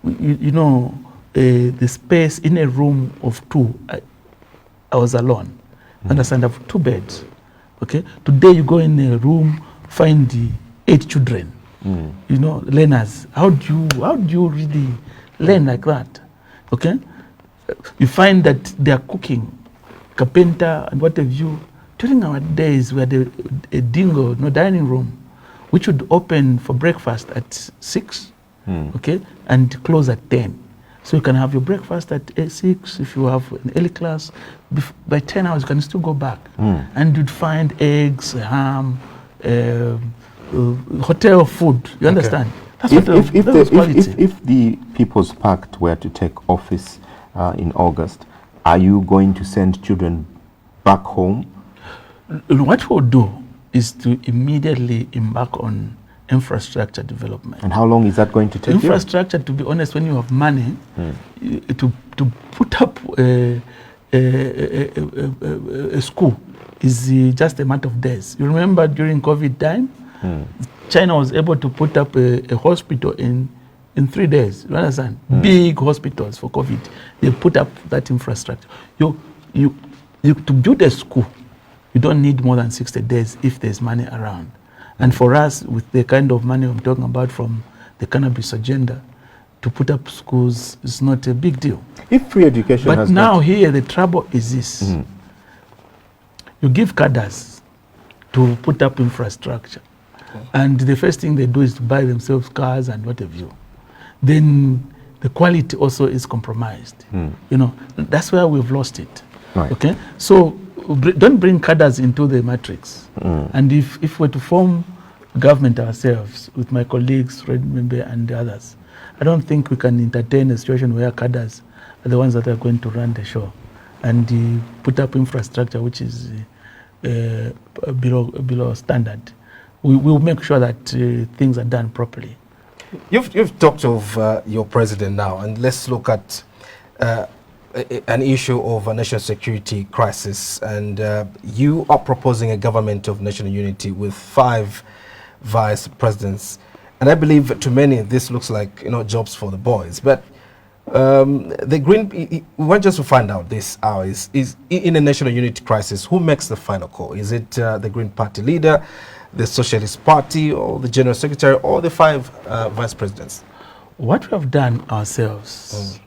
you know, the space in a room of 2, I was alone. Understand, I have 2 beds. Okay, today you go in a room, find the 8 children. You know, learners. How do you really learn like that? Okay, you find that they are cooking, carpenter and what have you. During our days, we had a dingo, no dining room, which would open for breakfast at 6, okay, and close at 10. So you can have your breakfast at 6. If you have an early class, by 10 hours you can still go back, and you'd find eggs, ham, hotel food. You understand? That's if the People's Pact were to take office in August, are you going to send children back home? What we'll do is to immediately embark on infrastructure development. And how long is that going to take? Infrastructure, to be honest, when you have money, to put up a school is just a matter of days. You remember during COVID time, China was able to put up a hospital in 3 days. You understand? Big hospitals for COVID. They put up that infrastructure. You to build a school, you don't need more than 60 days if there's money around. And for us, with the kind of money I'm talking about from the cannabis agenda, to put up schools is not a big deal. If free education but has now here the trouble is this. You give cadres to put up infrastructure. And the first thing they do is to buy themselves cars and what have you. Then the quality also is compromised. You know, that's where we've lost it. Right. Okay, so don't bring cadres into the matrix. And if we're to form government ourselves with my colleagues, Fred Membe and the others, I don't think we can entertain a situation where cadres are the ones that are going to run the show and put up infrastructure which is below standard. We will make sure that things are done properly. You've talked of your president now, and let's look at an issue of a national security crisis. And you are proposing a government of national unity with 5 vice presidents. And I believe to many this looks like, you know, jobs for the boys. But the Green, we want just to find out this hour is in a national unity crisis, who makes the final call? Is it the Green Party leader, the Socialist Party, or the General Secretary, or the 5 vice presidents? What we have done ourselves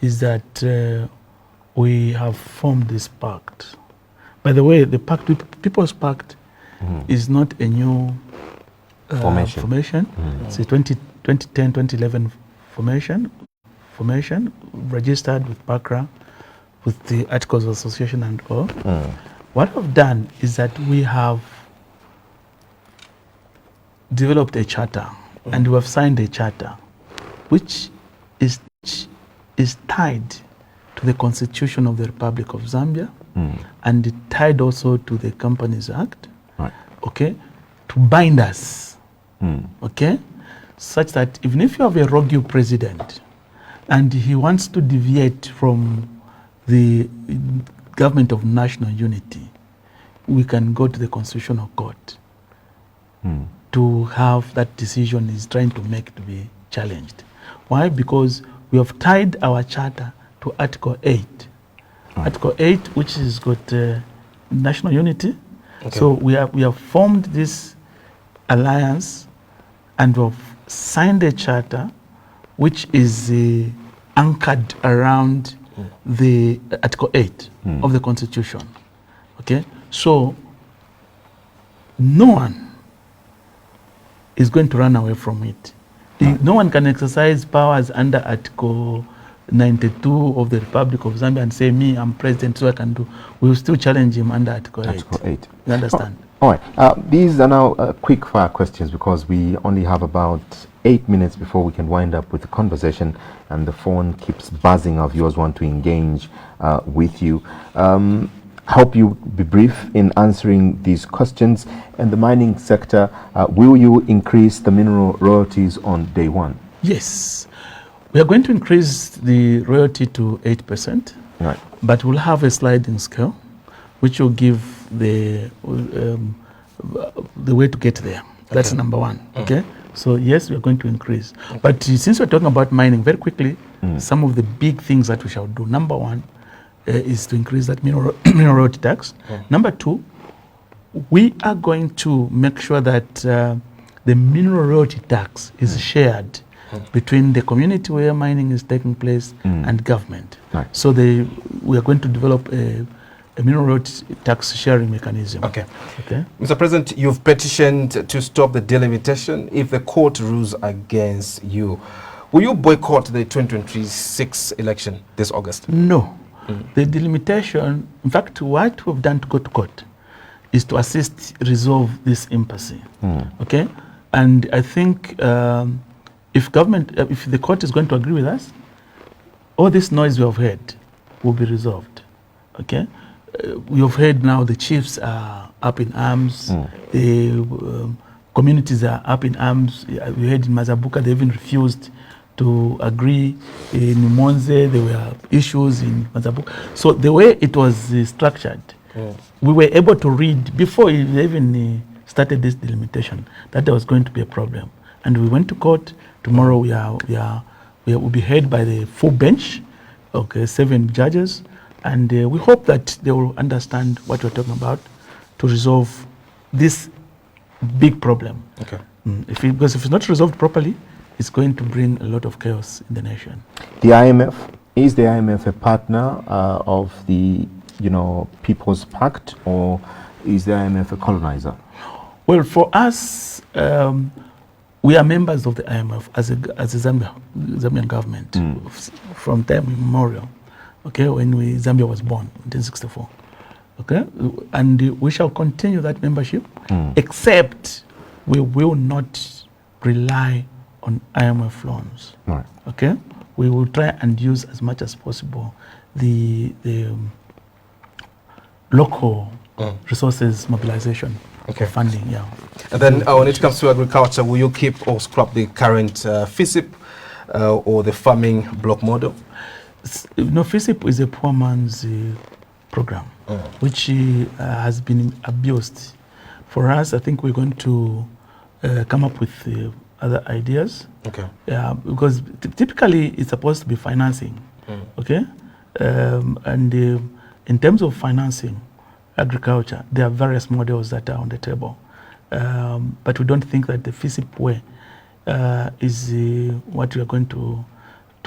is that we have formed this pact. By the way, the pact, People's Pact, is not a new formation. It's a 2010, 2011 formation, registered with Pact, with the Articles of Association and all. What we've done is that we have developed a charter and we have signed a charter which is tied to the Constitution of the Republic of Zambia and tied also to the Companies Act, okay, to bind us, okay, such that even if you have a rogue president and he wants to deviate from the government of national unity, we can go to the Constitutional Court to have that decision he's trying to make to be challenged. Why? Because we have tied our charter to Article 8. Article 8, which has got national unity. Okay. So we have formed this alliance and we have signed a charter which is anchored around the Article 8 of the Constitution. Okay? So no one is going to run away from it. No one can exercise powers under Article 92 of the Republic of Zambia and say, me, I'm president, so I can do. We will still challenge him under Article 8. You understand? All right. These are now quick fire questions because we only have about 8 minutes before we can wind up with the conversation, and the phone keeps buzzing. Our viewers want to engage with you. Hope you be brief in answering these questions. In the mining sector, will you increase the mineral royalties on day one? Yes. We are going to increase the royalty to 8%, right, but we'll have a sliding scale, which will give the way to get there. That's number one. Okay. So yes, we are going to increase. But since we're talking about mining, very quickly, some of the big things that we shall do. Number one is to increase that mineral royalty tax. Number two, we are going to make sure that the mineral royalty tax is shared between the community where mining is taking place and government. Right. So we are going to develop a mineral royalty tax sharing mechanism. Okay. Mr. President, you've petitioned to stop the delimitation if the court rules against you. Will you boycott the 2026 election this August? No. The delimitation, in fact, what we've done to go to court is to assist resolve this impasse. Okay? And I think if the court is going to agree with us, all this noise we have heard will be resolved. Okay? We have heard now the chiefs are up in arms, the communities are up in arms. We heard in Mazabuka they even refused to agree. In Monze there were issues in Mazabuka. So the way it was structured, we were able to read before we even started this delimitation that there was going to be a problem. And we went to court. Tomorrow we will be heard by the full bench, 7 judges, and we hope that they will understand what we're talking about to resolve this big problem. Okay. Because if it's not resolved properly, it's going to bring a lot of chaos in the nation. The IMF, is the IMF a partner of the People's Pact, or is the IMF a colonizer? Well, for us, we are members of the IMF as a Zambian government from time immemorial. Okay, when Zambia was born in 1964. Okay, and we shall continue that membership, except we will not rely on IMF loans. Right. Okay, we will try and use as much as possible the local resources mobilization. Okay. Funding, yeah. And then when it comes to agriculture, will you keep or scrap the current FISIP or the farming block model? No, FISIP is a poor man's program, which has been abused. For us, I think we're going to come up with other ideas. Okay. Yeah, because typically it's supposed to be financing. Okay. And in terms of financing agriculture, there are various models that are on the table, but we don't think that the FISIP way is what we are going to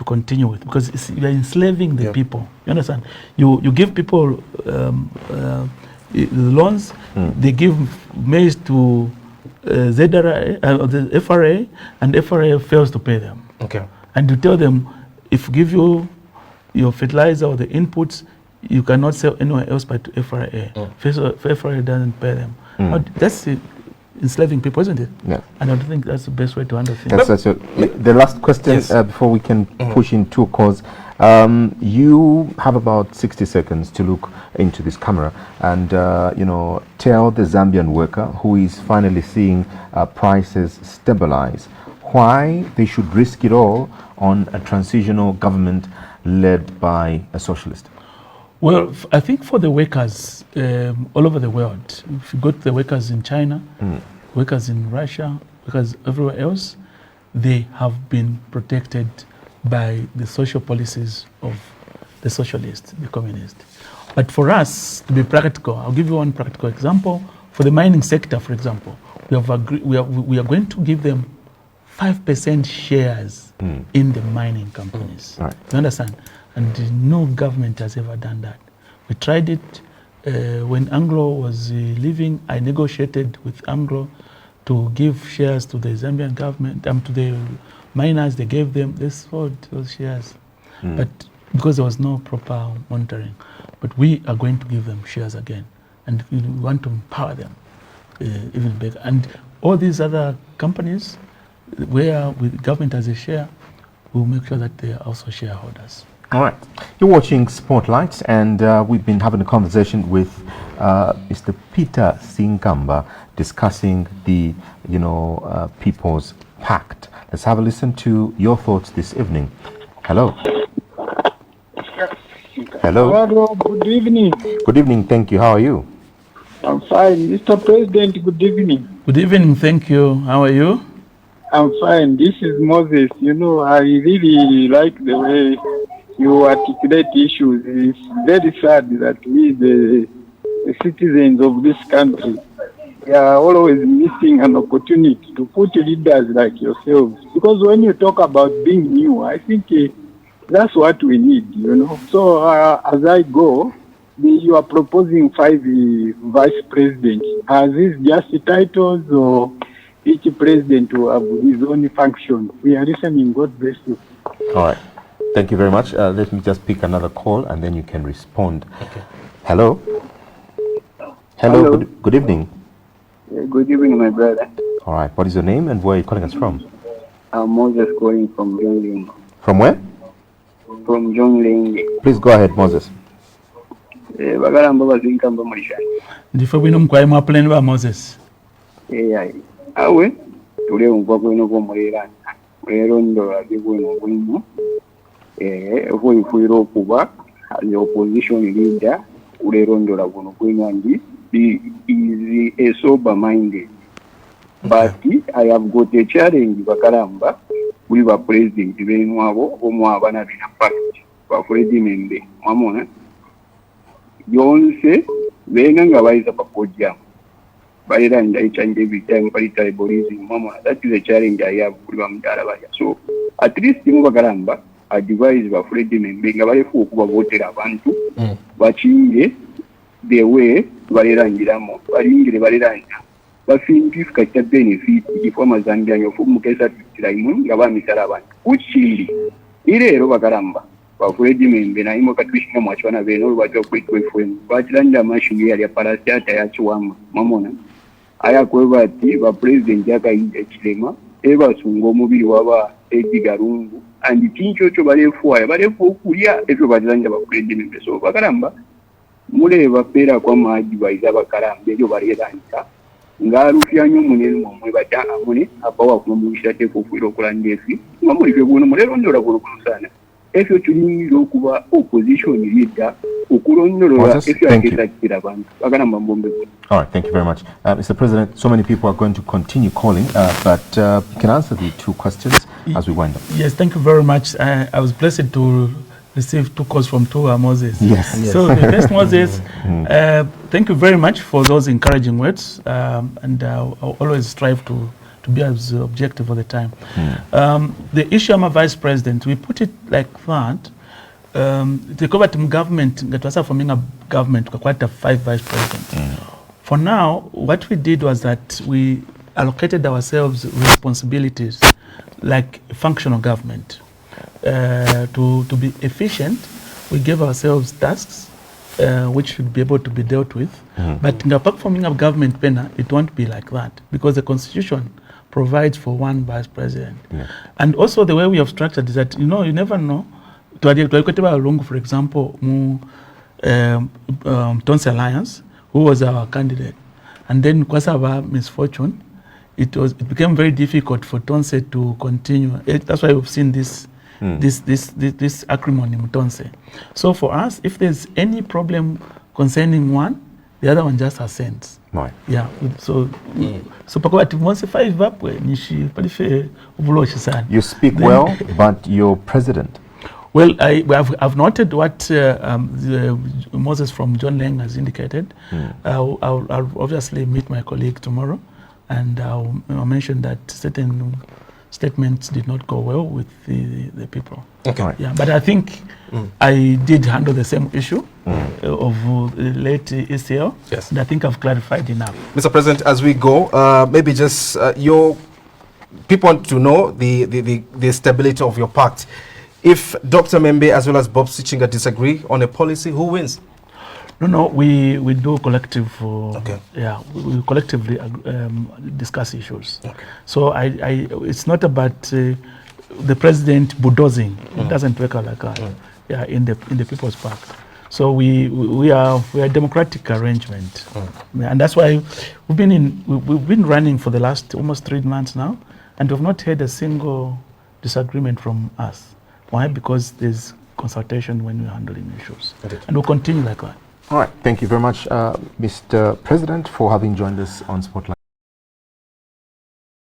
continue with, because you are enslaving the people. You understand? You give people loans, they give maize to ZRA, the FRA, and FRA fails to pay them. Okay. And you tell them, if we give you your fertilizer or the inputs, you cannot sell anywhere else but to FRA. FRA doesn't pay them. That's enslaving people, isn't it? Yeah. And I don't think that's the best way to handle things. The last question before we can push into a cause. You have about 60 seconds to look into this camera and tell the Zambian worker who is finally seeing prices stabilize why they should risk it all on a transitional government led by a socialist. Well, I think for the workers all over the world, if you go to the workers in China, workers in Russia, workers everywhere else, they have been protected by the social policies of the socialists, the communists. But for us, to be practical, I'll give you one practical example. For the mining sector, for example, we are going to give them 5% shares in the mining companies. Right. You understand? And no government has ever done that. We tried it when Anglo was leaving. I negotiated with Anglo to give shares to the Zambian government, to the miners. They gave them, they sold those shares. But because there was no proper monitoring. But we are going to give them shares again. And we want to empower them even bigger. And all these other companies where with government has a share, we'll make sure that they are also shareholders. All right. You're watching Spotlight, and we've been having a conversation with Mr. Peter Sinkamba discussing the, People's Pact. Let's have a listen to your thoughts this evening. Hello. Hello. Hello, good evening. Good evening. Thank you. How are you? I'm fine. Mr. President, good evening. Good evening. Thank you. How are you? I'm fine. This is Moses. I really like the way you articulate issues. It's very sad that we, the citizens of this country, we are always missing an opportunity to put leaders like yourselves. Because when you talk about being new, I think that's what we need, So as I go, you are proposing 5 vice presidents. Are these just titles or each president will have his own function? We are listening. God bless you. All right. Thank you very much. Let me just pick another call and then you can respond. Okay. Hello. Hello. Good evening. Good evening, my brother. All right. What is your name and where are you calling us from? I'm Moses calling from Jongling. From where? From Jongling. Please go ahead, Moses. Ndife bwino mukwaye mwapulani ba Moses. Awe tuli umvako ko mulera. Lero ndo abibwino bwino. Fuiro kuba the opposition leader ulerondola kuno kwino andi is a sober minded. But I have got a challenge bakalamba we were president benwabo omwaba na bina Pact ba Freddy Membe mamona yonse benga nga bayiza papodia bayira nda ichange every time by tribalism mamona. That is a challenge I have kuli bamdala baya. So at least mu bakalamba advise ba Freddy Membe nga balefu okuba votera abantu bachinge the way balirangiramo balingire baliranga basimplifika kya benefit ifoma Zambia nyofu mukesa tutirayimu nga bamisala abantu kuchiri irero bakalamba ba Freddy Membe na imo katwishinga mwachwana beno lwacho kwitwe FM bachilanda mashini yali parasiata ya chiwama mamona aya kweba ati ba president yakaija chilema eba sungo mubiri waba ejigarungu andi kincho cho balefu okulya ebyo bachilanda ba Freddy Membe. So bakalamba muleba pera kwa maji baiza bakalamba ebyo baliranga ngarufya nyo munene mwe bata amune abawa kumubisha te kufuira okulandefi mamuli byo buno mulero ndora kuno sana efyo tulingira okuba opposition leader okulondola efyo akira abantu bakalamba mbombe. All right, thank you very much. Mr. President, so many people are going to continue calling, but you can answer the 2 questions as we wind up. Yes, thank you very much. I was blessed to receive 2 calls from 2 Moses. Yes. So the first Moses, thank you very much for those encouraging words, and I'll always strive to be as objective all the time. The issue I'm a vice president, we put it like that. The government, that was forming a government, quite a 5 vice presidents. For now, what we did was that we allocated ourselves responsibilities like functional government. To be efficient, we gave ourselves tasks which should be able to be dealt with. But in the performing of government, it won't be like that because the constitution provides for one vice president. And also the way we have structured is that, you never know. For example, Tonse Alliance, who was our candidate, and then because of our misfortune, it became very difficult for Tonse to continue. That's why we've seen this acrimony in Tonse. So for us, if there's any problem concerning one, the other one just assents. Right. Yeah. So You speak well, but you're president. Well, I've noted what Moses from John Leng has indicated. I'll obviously meet my colleague tomorrow, and I'll mention that certain statements did not go well with the people. Okay. Right. Yeah, but I think I did handle the same issue of the late ECL. Yes. And I think I've clarified enough. Mr. President, as we go, maybe just your people want to know the stability of your pact. If Dr. Membe as well as Bob Sichinga disagree on a policy, who wins? No, we do collective. Okay. Yeah, we collectively discuss issues. Okay. So it's not about the president bulldozing. It doesn't work out like that. Yeah, in the People's Pact. So we are a democratic arrangement, and that's why we've been running for the last almost 3 months now, and we've not had a single disagreement from us. Why? Because there's consultation when we're handling issues, and we'll continue like that. All right. Thank you very much, Mr. President, for having joined us on Spotlight.